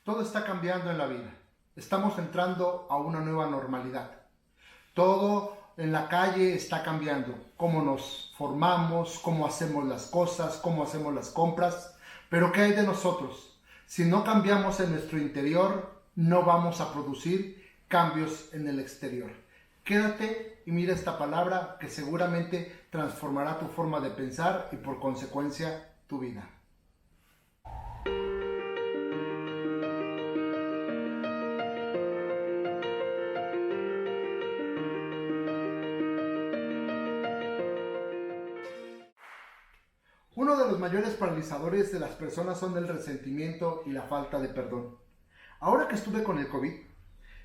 Todo está cambiando en la vida. Estamos entrando a una nueva normalidad. Todo en la calle está cambiando. Cómo nos formamos, cómo hacemos las cosas, cómo hacemos las compras. Pero ¿qué hay de nosotros? Si no cambiamos en nuestro interior, no vamos a producir cambios en el exterior. Quédate y mira esta palabra que seguramente transformará tu forma de pensar y por consecuencia tu vida. Uno de los mayores paralizadores de las personas son el resentimiento y la falta de perdón. Ahora que estuve con el COVID,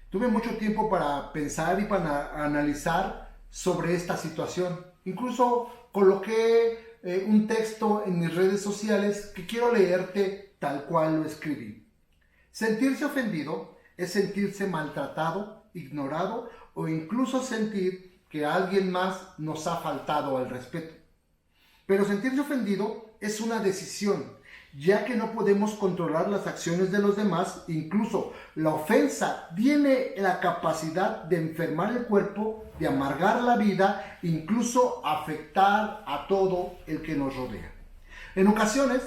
tuve mucho tiempo para pensar y para analizar sobre esta situación. Incluso coloqué un texto en mis redes sociales que quiero leerte tal cual lo escribí. Sentirse ofendido es sentirse maltratado, ignorado o incluso sentir que alguien más nos ha faltado al respeto. Pero sentirse ofendido es una decisión, ya que no podemos controlar las acciones de los demás. Incluso la ofensa tiene la capacidad de enfermar el cuerpo, de amargar la vida, incluso afectar a todo el que nos rodea. En ocasiones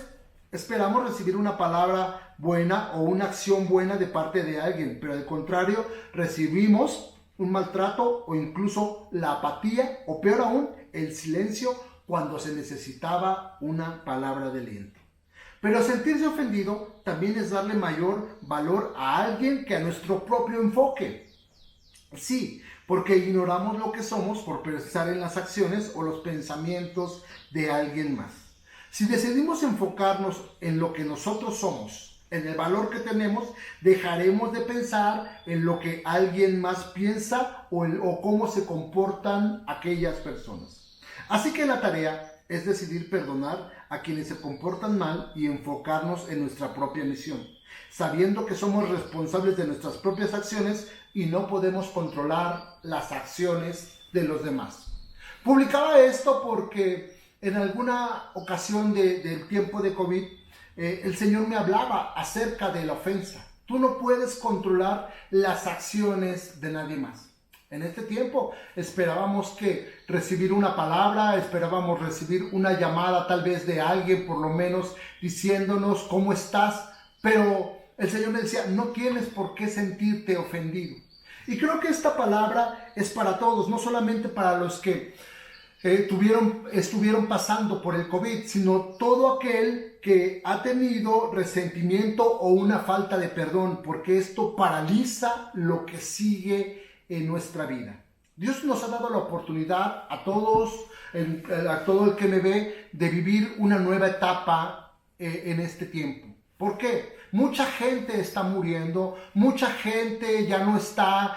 esperamos recibir una palabra buena o una acción buena de parte de alguien, pero al contrario recibimos un maltrato o incluso la apatía o peor aún el silencio cuando se necesitaba una palabra de aliento. Pero sentirse ofendido también es darle mayor valor a alguien que a nuestro propio enfoque. Sí, porque ignoramos lo que somos por pensar en las acciones o los pensamientos de alguien más. Si decidimos enfocarnos en lo que nosotros somos, en el valor que tenemos, dejaremos de pensar en lo que alguien más piensa o cómo se comportan aquellas personas. Así que la tarea es decidir perdonar a quienes se comportan mal y enfocarnos en nuestra propia misión, sabiendo que somos responsables de nuestras propias acciones y no podemos controlar las acciones de los demás. Publicaba esto porque en alguna ocasión del tiempo de COVID, el Señor me hablaba acerca de la ofensa. Tú no puedes controlar las acciones de nadie más. En este tiempo esperábamos que recibir una palabra, esperábamos recibir una llamada tal vez de alguien por lo menos diciéndonos cómo estás, pero el Señor me decía, no tienes por qué sentirte ofendido. Y creo que esta palabra es para todos, no solamente para los que estuvieron pasando por el COVID, sino todo aquel que ha tenido resentimiento o una falta de perdón, porque esto paraliza lo que sigue en nuestra vida. Dios nos ha dado la oportunidad a todos, a todo el que me ve, de vivir una nueva etapa en este tiempo. ¿Por qué? Mucha gente está muriendo, mucha gente ya no está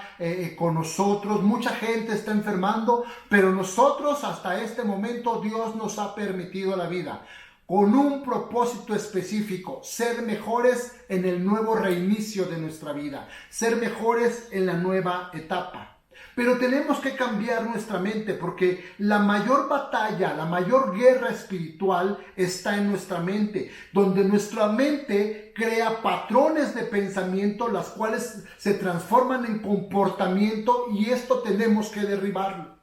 con nosotros, mucha gente está enfermando, pero nosotros hasta este momento Dios nos ha permitido la vida con un propósito específico, ser mejores en el nuevo reinicio de nuestra vida, ser mejores en la nueva etapa. Pero tenemos que cambiar nuestra mente porque la mayor batalla, la mayor guerra espiritual está en nuestra mente, donde nuestra mente crea patrones de pensamiento, las cuales se transforman en comportamiento y esto tenemos que derribarlo.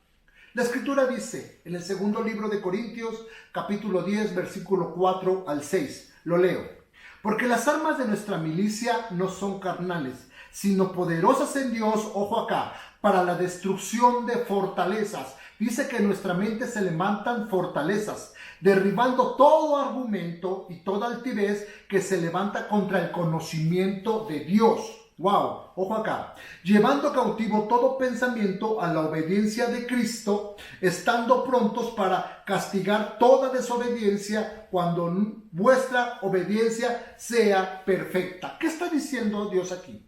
La Escritura dice en el segundo libro de Corintios, capítulo 10, versículo 4 al 6. Lo leo. Porque las armas de nuestra milicia no son carnales, sino poderosas en Dios, ojo acá, para la destrucción de fortalezas. Dice que en nuestra mente se levantan fortalezas, derribando todo argumento y toda altivez que se levanta contra el conocimiento de Dios. Wow, ojo acá, llevando cautivo todo pensamiento a la obediencia de Cristo, estando prontos para castigar toda desobediencia cuando vuestra obediencia sea perfecta. ¿Qué está diciendo Dios aquí?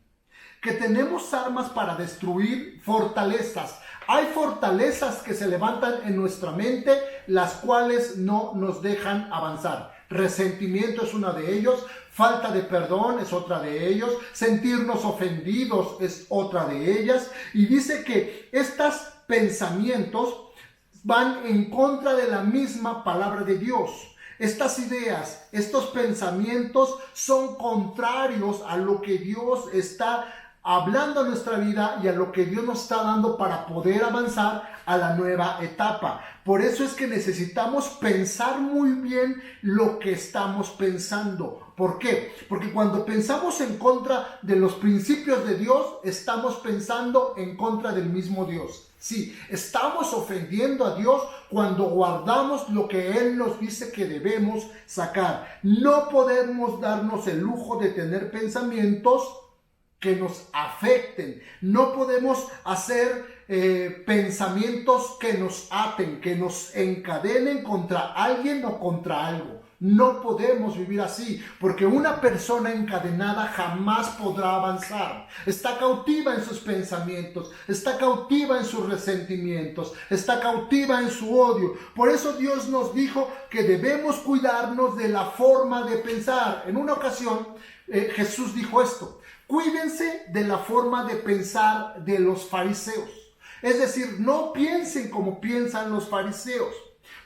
Que tenemos armas para destruir fortalezas. Hay fortalezas que se levantan en nuestra mente, las cuales no nos dejan avanzar. Resentimiento es una de ellos, falta de perdón es otra de ellos, sentirnos ofendidos es otra de ellas. Y dice que estos pensamientos van en contra de la misma palabra de Dios. estas ideas, estos pensamientos son contrarios a lo que Dios está hablando a nuestra vida y a lo que Dios nos está dando para poder avanzar a la nueva etapa. Por eso es que necesitamos pensar muy bien lo que estamos pensando. ¿Por qué? Porque cuando pensamos en contra de los principios de Dios, estamos pensando en contra del mismo Dios. Sí, estamos ofendiendo a Dios cuando guardamos lo que Él nos dice que debemos sacar. No podemos darnos el lujo de tener pensamientos que nos afecten. No podemos hacer pensamientos que nos aten, que nos encadenen contra alguien o contra algo. No podemos vivir así, porque una persona encadenada jamás podrá avanzar. Está cautiva en sus pensamientos, está cautiva en sus resentimientos, está cautiva en su odio. Por eso Dios nos dijo que debemos cuidarnos de la forma de pensar. En una ocasión, Jesús dijo esto: cuídense de la forma de pensar de los fariseos. Es decir, no piensen como piensan los fariseos.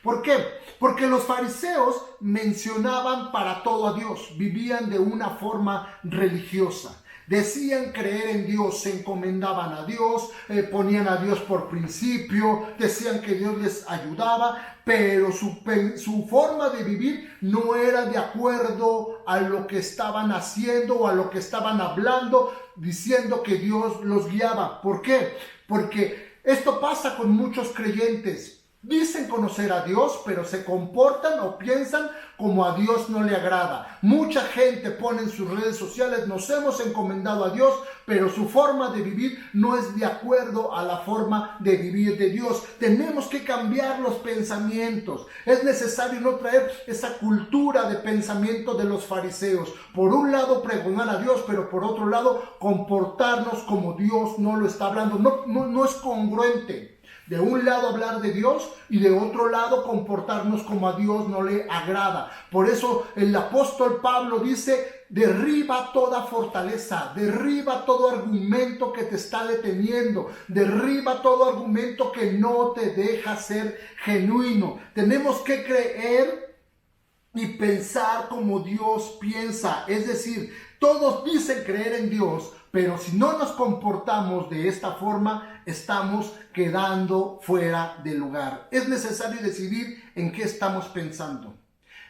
¿Por qué? Porque los fariseos mencionaban para todo a Dios, vivían de una forma religiosa. Decían creer en Dios, se encomendaban a Dios, ponían a Dios por principio, decían que Dios les ayudaba, pero su forma de vivir no era de acuerdo a lo que estaban haciendo o a lo que estaban hablando, diciendo que Dios los guiaba. ¿Por qué? Porque esto pasa con muchos creyentes. Dicen conocer a Dios, pero se comportan o piensan como a Dios no le agrada. Mucha gente pone en sus redes sociales: nos hemos encomendado a Dios, pero su forma de vivir no es de acuerdo a la forma de vivir de Dios. Tenemos que cambiar los pensamientos. Es necesario no traer esa cultura de pensamiento de los fariseos. Por un lado pregonar a Dios, pero por otro lado comportarnos como Dios no lo está hablando. No es congruente. De un lado hablar de Dios y de otro lado comportarnos como a Dios no le agrada. Por eso el apóstol Pablo dice: derriba toda fortaleza, derriba todo argumento que te está deteniendo, derriba todo argumento que no te deja ser genuino. Tenemos que creer y pensar como Dios piensa. Es decir, todos dicen creer en Dios, pero si no nos comportamos de esta forma, estamos quedando fuera de lugar. Es necesario decidir en qué estamos pensando.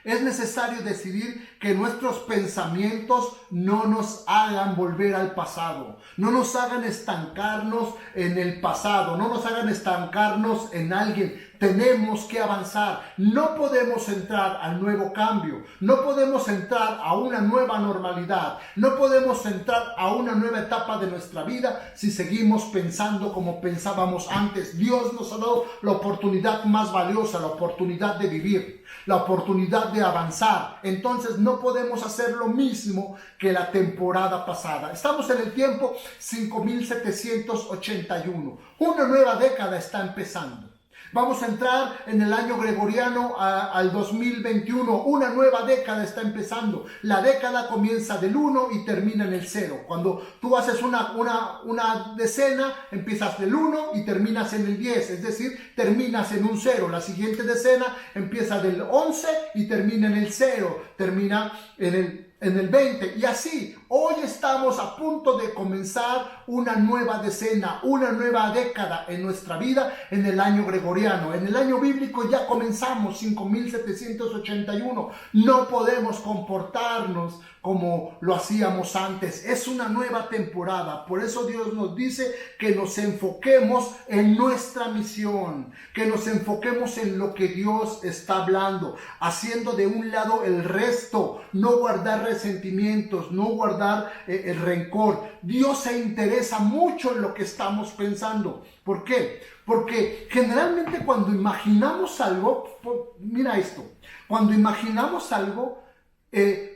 Es necesario decidir que nuestros pensamientos no nos hagan volver al pasado, no nos hagan estancarnos en el pasado, no nos hagan estancarnos en alguien. Tenemos que avanzar. No podemos entrar al nuevo cambio, no podemos entrar a una nueva normalidad, no podemos entrar a una nueva etapa de nuestra vida si seguimos pensando como pensábamos antes. Dios nos ha dado la oportunidad más valiosa, la oportunidad de vivir, la oportunidad de avanzar. Entonces no podemos hacer lo mismo que la temporada pasada. Estamos en el tiempo 5781. Una nueva década está empezando. Vamos a entrar en el año gregoriano al 2021. Una nueva década está empezando. La década comienza del 1 y termina en el 0. Cuando tú haces una decena, empiezas del 1 y terminas en el 10. Es decir, terminas en un 0. La siguiente decena empieza del 11 y termina en el 0. Termina en el 20. Y así, hoy estamos a punto de comenzar una nueva decena, una nueva década en nuestra vida en el año gregoriano. En el año bíblico ya comenzamos 5781. No podemos comportarnos como lo hacíamos antes. Es una nueva temporada. Por eso Dios nos dice que nos enfoquemos en nuestra misión, que nos enfoquemos en lo que Dios está hablando, haciendo de un lado el resto, no guardar resentimientos, no guardar el rencor. Dios se interesa mucho en lo que estamos pensando. ¿Por qué? Porque generalmente cuando imaginamos algo, mira esto, cuando imaginamos algo,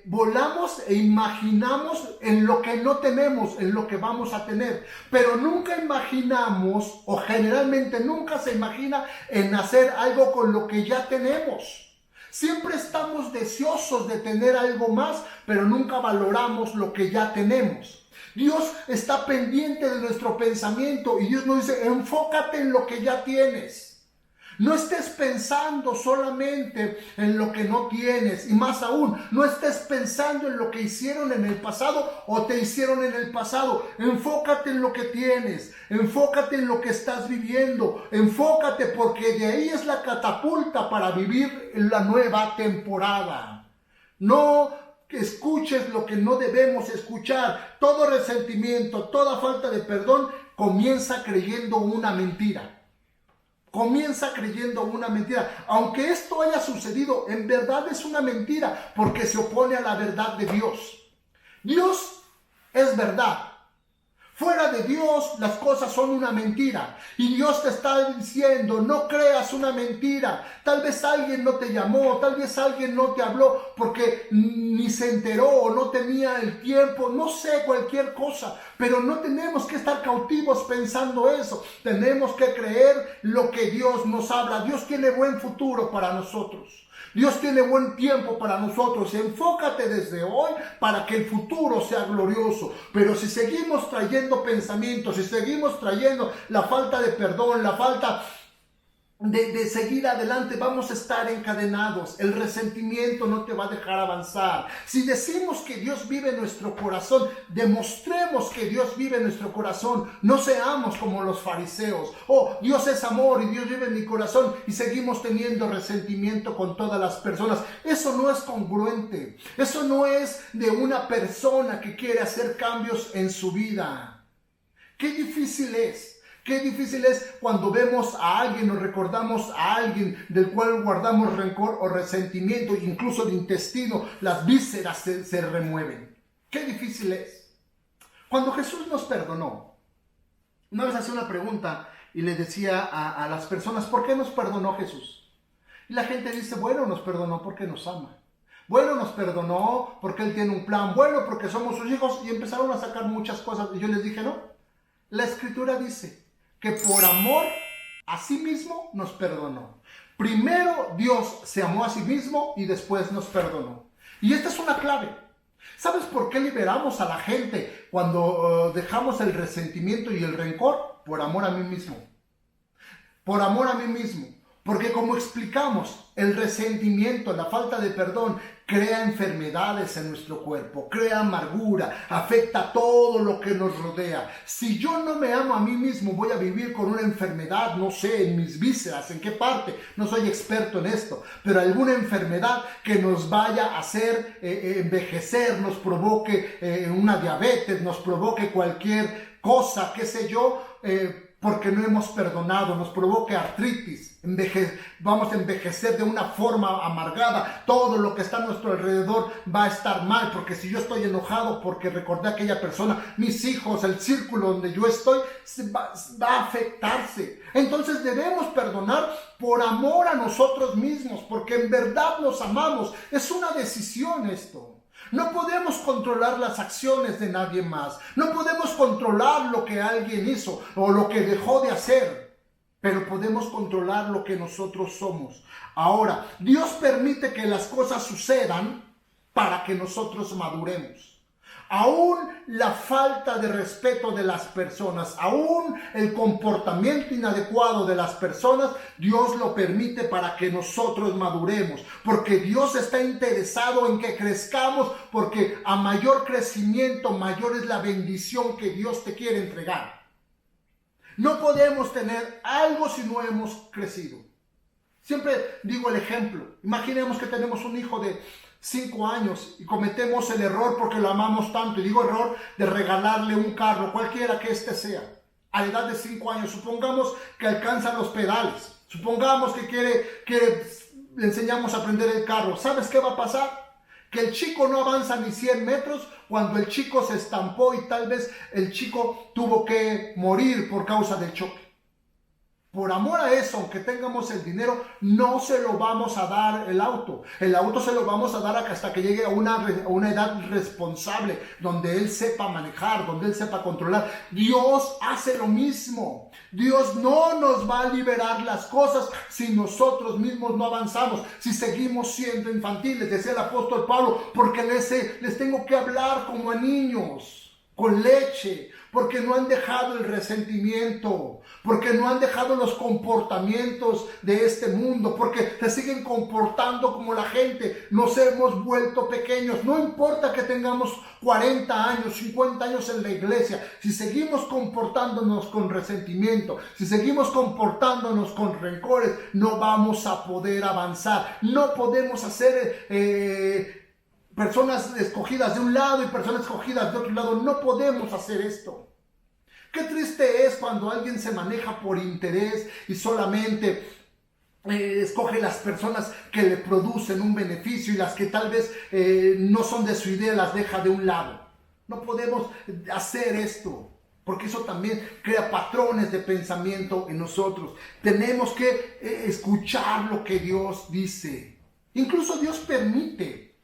volamos e imaginamos en lo que no tenemos, en lo que vamos a tener, pero nunca imaginamos, o generalmente nunca se imagina en hacer algo con lo que ya tenemos. Siempre estamos deseosos de tener algo más, pero nunca valoramos lo que ya tenemos. Dios está pendiente de nuestro pensamiento y Dios nos dice: enfócate en lo que ya tienes. No estés pensando solamente en lo que no tienes, y más aún, no estés pensando en lo que hicieron en el pasado o te hicieron en el pasado. Enfócate en lo que tienes, enfócate en lo que estás viviendo, enfócate, porque de ahí es la catapulta para vivir la nueva temporada. No escuches lo que no debemos escuchar. Todo resentimiento, toda falta de perdón comienza creyendo una mentira. Comienza creyendo una mentira. Aunque esto haya sucedido, en verdad es una mentira, porque se opone a la verdad de Dios. Dios es verdad. Fuera de Dios las cosas son una mentira. Y Dios te está diciendo, no creas una mentira. Tal vez alguien no te llamó, tal vez alguien no te habló porque ni se enteró o no tenía el tiempo, no sé, cualquier cosa. Pero no tenemos que estar cautivos pensando eso. Tenemos que creer lo que Dios nos habla. Dios tiene buen futuro para nosotros. Dios tiene buen tiempo para nosotros. Enfócate desde hoy para que el futuro sea glorioso. Pero si seguimos trayendo pensamientos, si seguimos trayendo la falta de perdón, la falta de seguir adelante, vamos a estar encadenados. El resentimiento no te va a dejar avanzar. Si decimos que Dios vive en nuestro corazón, demostremos que Dios vive en nuestro corazón. No seamos como los fariseos. Oh, Dios es amor y Dios vive en mi corazón, y seguimos teniendo resentimiento con todas las personas. Eso no es congruente. Eso no es de una persona que quiere hacer cambios en su vida. Qué difícil es. Qué difícil es cuando vemos a alguien o recordamos a alguien del cual guardamos rencor o resentimiento, incluso el intestino, las vísceras se remueven. Qué difícil es. Cuando Jesús nos perdonó, una vez hacía una pregunta y le decía a las personas, ¿por qué nos perdonó Jesús? Y la gente dice, bueno, nos perdonó porque nos ama. Bueno, nos perdonó porque Él tiene un plan. Bueno, porque somos sus hijos. Y empezaron a sacar muchas cosas. Y yo les dije, no. La Escritura dice que por amor a sí mismo nos perdonó. Primero Dios se amó a sí mismo y después nos perdonó. Y esta es una clave. ¿Sabes por qué liberamos a la gente cuando dejamos el resentimiento y el rencor? Por amor a mí mismo. Por amor a mí mismo. Porque como explicamos, el resentimiento, la falta de perdón, crea enfermedades en nuestro cuerpo, crea amargura, afecta todo lo que nos rodea. Si yo no me amo a mí mismo, voy a vivir con una enfermedad, no sé, en mis vísceras, en qué parte, no soy experto en esto, pero alguna enfermedad que nos vaya a hacer envejecer, nos provoque una diabetes, nos provoque cualquier cosa, qué sé yo, porque no hemos perdonado, nos provoque artritis, vamos a envejecer de una forma amargada, todo lo que está a nuestro alrededor va a estar mal, porque si yo estoy enojado porque recordé a aquella persona, mis hijos, el círculo donde yo estoy, va a afectarse. Entonces debemos perdonar por amor a nosotros mismos, porque en verdad nos amamos. Es una decisión esto. No podemos controlar las acciones de nadie más. No podemos controlar lo que alguien hizo o lo que dejó de hacer. Pero podemos controlar lo que nosotros somos. Ahora, Dios permite que las cosas sucedan para que nosotros maduremos. Aún la falta de respeto de las personas, aún el comportamiento inadecuado de las personas, Dios lo permite para que nosotros maduremos. Porque Dios está interesado en que crezcamos, porque a mayor crecimiento, mayor es la bendición que Dios te quiere entregar. No podemos tener algo si no hemos crecido. Siempre digo el ejemplo. Imaginemos que tenemos un hijo de 5 años y cometemos el error porque lo amamos tanto, y digo error, de regalarle un carro, cualquiera que este sea, a la edad de 5 años. Supongamos que alcanza los pedales, supongamos que le enseñamos a aprender el carro. ¿Sabes qué va a pasar? Que el chico no avanza ni 100 metros cuando el chico se estampó y tal vez el chico tuvo que morir por causa del choque. Por amor a eso, aunque tengamos el dinero, no se lo vamos a dar el auto. El auto se lo vamos a dar hasta que llegue a una edad responsable, donde él sepa manejar, donde él sepa controlar. Dios hace lo mismo. Dios no nos va a liberar las cosas si nosotros mismos no avanzamos, si seguimos siendo infantiles, decía el apóstol Pablo, porque les tengo que hablar como a niños. con leche, porque no han dejado el resentimiento, porque no han dejado los comportamientos de este mundo, porque se siguen comportando como la gente. Nos hemos vuelto pequeños. No importa que tengamos 40 años, 50 años en la iglesia, si seguimos comportándonos con resentimiento, si seguimos comportándonos con rencores, no vamos a poder avanzar. No podemos hacer personas escogidas de un lado y personas escogidas de otro lado. No podemos hacer esto. Qué triste es cuando alguien se maneja por interés y solamente escoge las personas que le producen un beneficio, y las que tal vez no son de su idea las deja de un lado. No podemos hacer esto, porque eso también crea patrones de pensamiento en nosotros. Tenemos que escuchar lo que Dios dice. Incluso Dios permite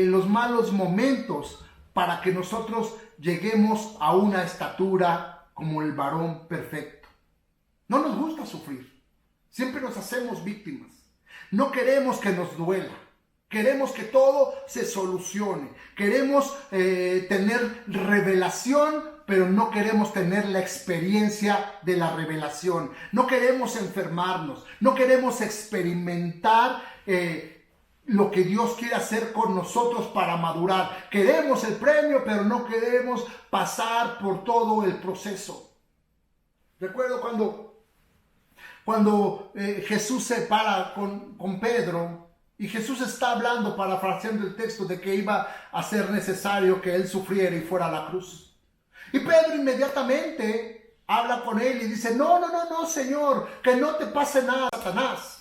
los malos momentos para que nosotros lleguemos a una estatura como el varón perfecto. No nos gusta sufrir. Siempre nos hacemos víctimas. No queremos que nos duela. Queremos que todo se solucione. Queremos tener revelación, pero no queremos tener la experiencia de la revelación. No queremos enfermarnos. No queremos experimentar lo que Dios quiere hacer con nosotros para madurar. Queremos el premio, pero no queremos pasar por todo el proceso. Recuerdo cuando Jesús se para con Pedro, y Jesús está hablando, parafraseando el texto, de que iba a ser necesario que él sufriera y fuera a la cruz. Y Pedro inmediatamente habla con él y dice: no, Señor, que no te pase nada, Satanás.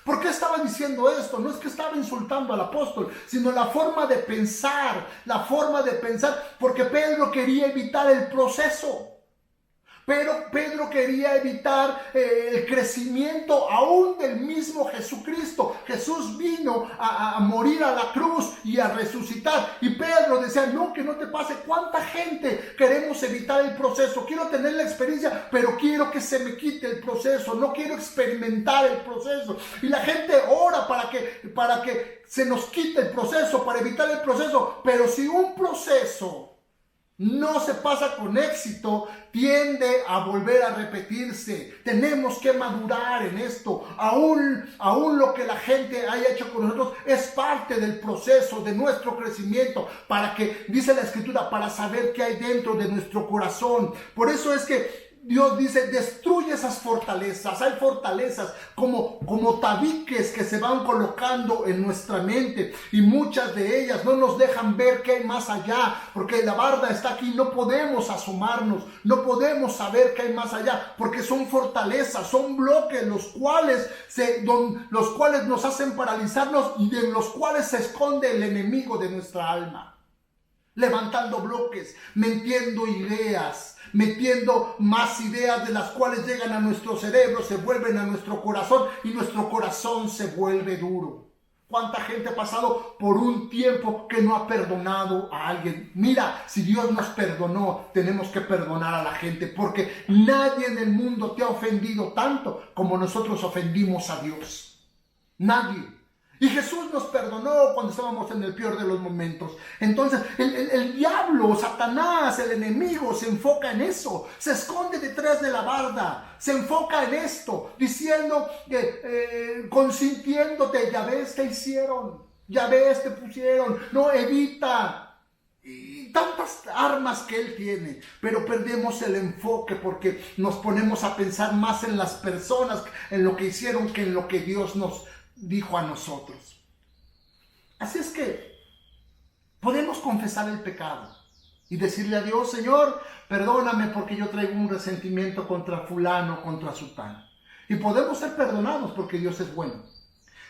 ¿Por qué estaba diciendo esto? No es que estaba insultando al apóstol, sino la forma de pensar, porque Pedro quería evitar el proceso. Pero Pedro quería evitar el crecimiento aún del mismo Jesucristo. Jesús vino a morir a la cruz y a resucitar. Y Pedro decía: no, que no te pase. ¿Cuánta gente queremos evitar el proceso? Quiero tener la experiencia, pero quiero que se me quite el proceso. No quiero experimentar el proceso. Y la gente ora para que se nos quite el proceso, para evitar el proceso. Pero si un proceso no se pasa con éxito, tiende a volver a repetirse. Tenemos que madurar en esto. Aún lo que la gente haya hecho con nosotros es parte del proceso de nuestro crecimiento, para que, dice la Escritura, para saber qué hay dentro de nuestro corazón. Por eso es que Dios dice: destruye esas fortalezas. Hay fortalezas como tabiques que se van colocando en nuestra mente, y muchas de ellas no nos dejan ver qué hay más allá, porque la barda está aquí. No podemos asomarnos, no podemos saber qué hay más allá, porque son fortalezas, son bloques los cuales nos hacen paralizarnos, y en los cuales se esconde el enemigo de nuestra alma, levantando bloques, metiendo ideas, metiendo más ideas, de las cuales llegan a nuestro cerebro, se vuelven a nuestro corazón, y nuestro corazón se vuelve duro. ¿Cuánta gente ha pasado por un tiempo que no ha perdonado a alguien? Mira, si Dios nos perdonó, tenemos que perdonar a la gente, porque nadie en el mundo te ha ofendido tanto como nosotros ofendimos a Dios. Nadie. Y Jesús nos perdonó cuando estábamos en el peor de los momentos. Entonces el diablo, Satanás, el enemigo, se enfoca en eso. Se esconde detrás de la barda. Se enfoca en esto, diciendo, consintiéndote: ya ves, te hicieron, ya ves, te pusieron. No, evita. Y tantas armas que él tiene, pero perdemos el enfoque porque nos ponemos a pensar más en las personas, en lo que hicieron, que en lo que Dios nos dijo a nosotros. Así es que podemos confesar el pecado y decirle a Dios: Señor, perdóname porque yo traigo un resentimiento contra fulano, contra sutano. Y podemos ser perdonados porque Dios es bueno.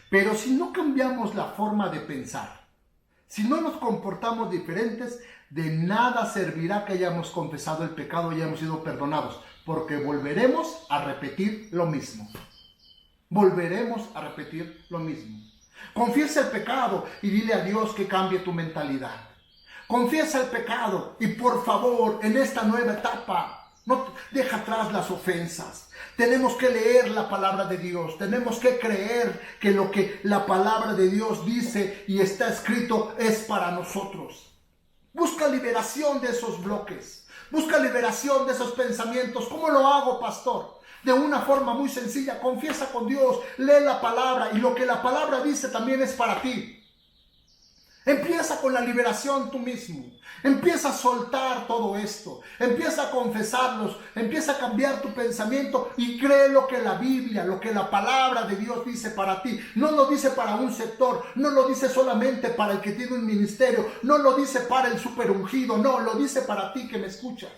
Pero si no cambiamos la forma de pensar, si no nos comportamos diferentes, de nada servirá que hayamos confesado el pecado y hayamos sido perdonados, porque volveremos a repetir lo mismo. Volveremos a repetir lo mismo. Confiesa el pecado y dile a Dios que cambie tu mentalidad. Confiesa el pecado y, por favor, en esta nueva etapa, no deja atrás las ofensas. Tenemos que leer la palabra de Dios. Tenemos que creer que lo que la palabra de Dios dice y está escrito es para nosotros. Busca liberación de esos bloques. Busca liberación de esos pensamientos. ¿Cómo lo hago, pastor? De una forma muy sencilla. Confiesa con Dios. Lee la palabra. Y lo que la palabra dice también es para ti. Empieza con la liberación tú mismo. Empieza a soltar todo esto. Empieza a confesarlos. Empieza a cambiar tu pensamiento y cree lo que la Biblia, lo que la palabra de Dios dice para ti. No lo dice para un sector. No lo dice solamente para el que tiene un ministerio. No lo dice para el superungido. No, lo dice para ti que me escuchas.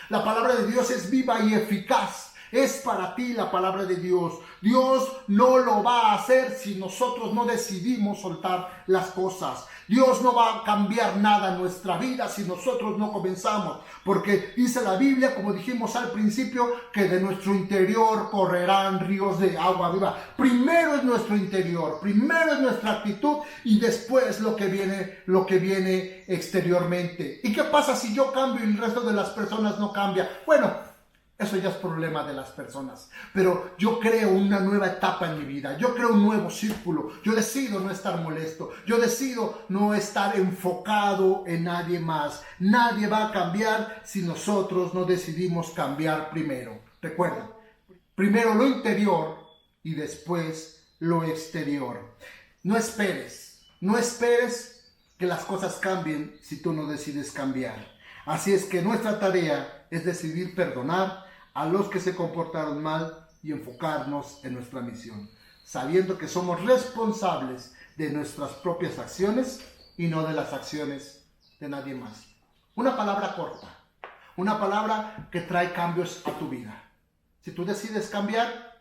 La palabra de Dios es viva y eficaz. Es para ti la palabra de Dios. Dios no lo va a hacer si nosotros no decidimos soltar las cosas. Dios no va a cambiar nada en nuestra vida si nosotros no comenzamos. Porque dice la Biblia, como dijimos al principio, que de nuestro interior correrán ríos de agua viva. Primero es nuestro interior, primero es nuestra actitud y después lo que viene exteriormente. ¿Y qué pasa si yo cambio y el resto de las personas no cambia? Bueno, eso ya es problema de las personas. Pero yo creo una nueva etapa en mi vida. Yo creo un nuevo círculo. Yo decido no estar molesto. Yo decido no estar enfocado en nadie más. Nadie va a cambiar si nosotros no decidimos cambiar primero. Recuerda, primero lo interior y después lo exterior. No esperes que las cosas cambien si tú no decides cambiar. Así es que nuestra tarea es decidir perdonar a los que se comportaron mal y enfocarnos en nuestra misión, sabiendo que somos responsables de nuestras propias acciones y no de las acciones de nadie más. Una palabra corta, una palabra que trae cambios a tu vida. Si tú decides cambiar,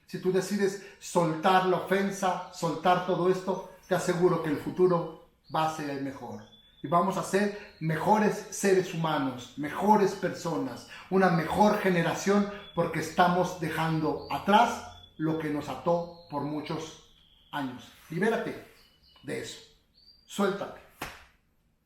si tú decides soltar la ofensa, soltar todo esto, te aseguro que el futuro va a ser el mejor. Y vamos a ser mejores seres humanos, mejores personas, una mejor generación, porque estamos dejando atrás lo que nos ató por muchos años. Libérate de eso. Suéltate.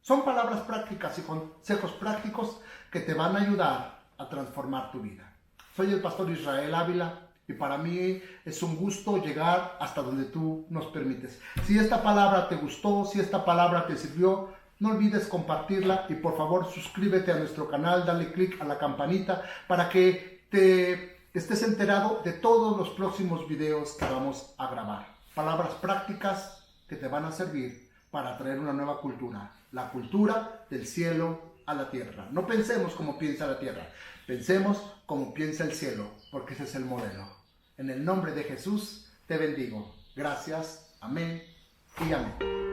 Son palabras prácticas y consejos prácticos que te van a ayudar a transformar tu vida. Soy el pastor Israel Ávila y para mí es un gusto llegar hasta donde tú nos permites. Si esta palabra te gustó, si esta palabra te sirvió, no olvides compartirla y por favor suscríbete a nuestro canal, dale click a la campanita para que te estés enterado de todos los próximos videos que vamos a grabar. Palabras prácticas que te van a servir para traer una nueva cultura, la cultura del cielo a la tierra. No pensemos como piensa la tierra, pensemos como piensa el cielo, porque ese es el modelo. En el nombre de Jesús te bendigo. Gracias, amén y amén.